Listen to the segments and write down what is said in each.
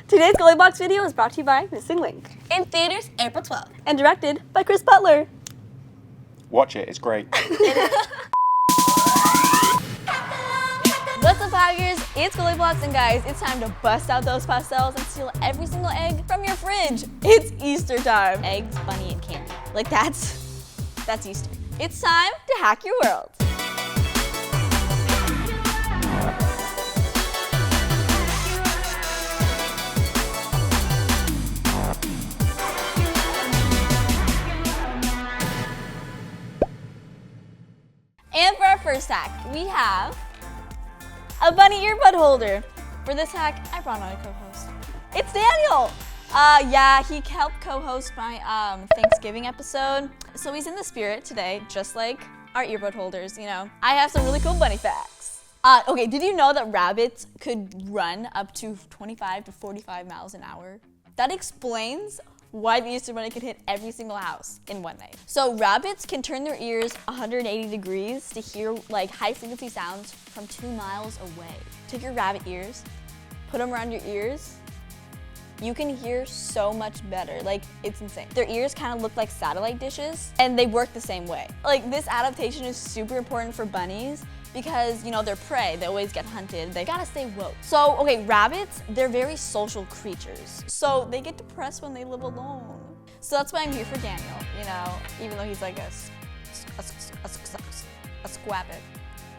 Today's GoldieBlox video is brought to you by Missing Link. In theaters, April 12th. And directed by Chris Butler. Watch it, it's great. What's up, hackers? It's GoldieBlox, and guys, it's time to bust out those pastels and steal every single egg from your fridge. It's Easter time. Eggs, bunny, and candy. Like that's Easter. It's time to hack your world. And for our first hack, we have a bunny earbud holder. For this hack, I brought on a co-host. It's Daniel. Yeah, he helped co-host my Thanksgiving episode. So he's in the spirit today, just like our earbud holders, you know. I have some really cool bunny facts. Okay, did you know that rabbits could run up to 25 to 45 miles an hour? That explains why the Easter Bunny could hit every single house in one night. So rabbits can turn their ears 180 degrees to hear like high frequency sounds from 2 miles away. Take your rabbit ears, put them around your ears, you can hear so much better. Like, it's insane. Their ears kind of look like satellite dishes and they work the same way. Like, this adaptation is super important for bunnies because, you know, they're prey, they always get hunted, they gotta stay woke. So, okay, rabbits, they're very social creatures. So they get depressed when they live alone. So that's why I'm here for Daniel, you know, even though he's like a squabbit,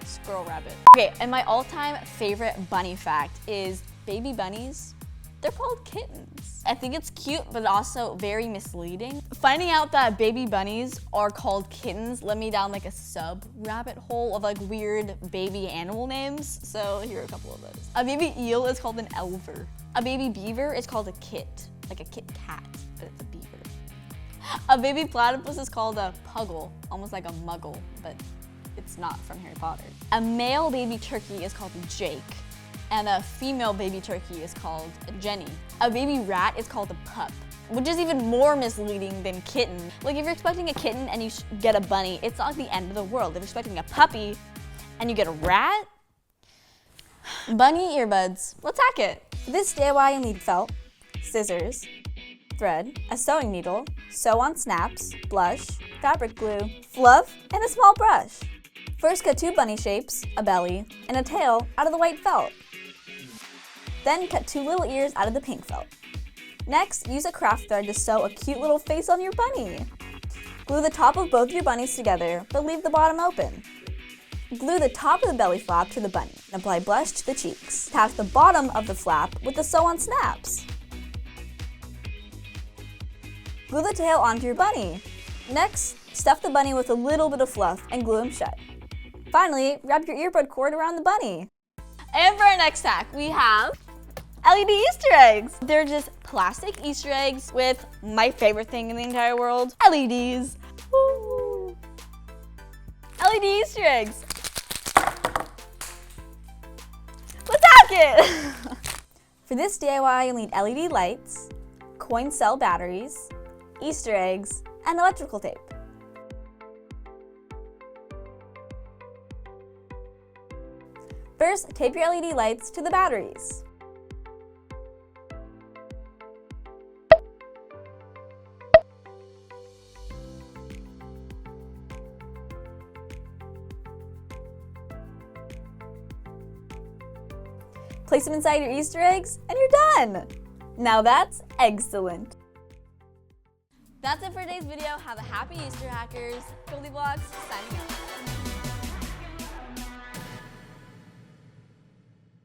squirrel rabbit. Okay, and my all-time favorite bunny fact is baby bunnies, they're called kittens. I think it's cute, but also very misleading. Finding out that baby bunnies are called kittens led me down like a sub-rabbit hole of like weird baby animal names. So here are a couple of those. A baby eel is called an elver. A baby beaver is called a kit, like a kit kat, but it's a beaver. A baby platypus is called a puggle, almost like a muggle, but it's not from Harry Potter. A male baby turkey is called a Jake. And a female baby turkey is called a Jenny. A baby rat is called a pup, which is even more misleading than kitten. Like, if you're expecting a kitten and you get a bunny, it's not like the end of the world. If you're expecting a puppy and you get a rat, bunny earbuds. Let's hack it. For this DIY, you'll need felt, scissors, thread, a sewing needle, sew-on snaps, blush, fabric glue, fluff, and a small brush. First, cut 2 bunny shapes, a belly, and a tail out of the white felt. Then cut 2 little ears out of the pink felt. Next, use a craft thread to sew a cute little face on your bunny. Glue the top of both your bunnies together, but leave the bottom open. Glue the top of the belly flap to the bunny and apply blush to the cheeks. Tack the bottom of the flap with the sew-on snaps. Glue the tail onto your bunny. Next, stuff the bunny with a little bit of fluff and glue him shut. Finally, wrap your earbud cord around the bunny. And for our next hack, we have LED Easter eggs. They're just plastic Easter eggs with my favorite thing in the entire world, LEDs. Woo. LED Easter eggs. Let's hack it. For this DIY, you'll need LED lights, coin cell batteries, Easter eggs, and electrical tape. First, tape your LED lights to the batteries. Place them inside your Easter eggs, and you're done! Now that's excellent. That's it for today's video. Have a happy Easter, hackers. GoldieBlox signing out.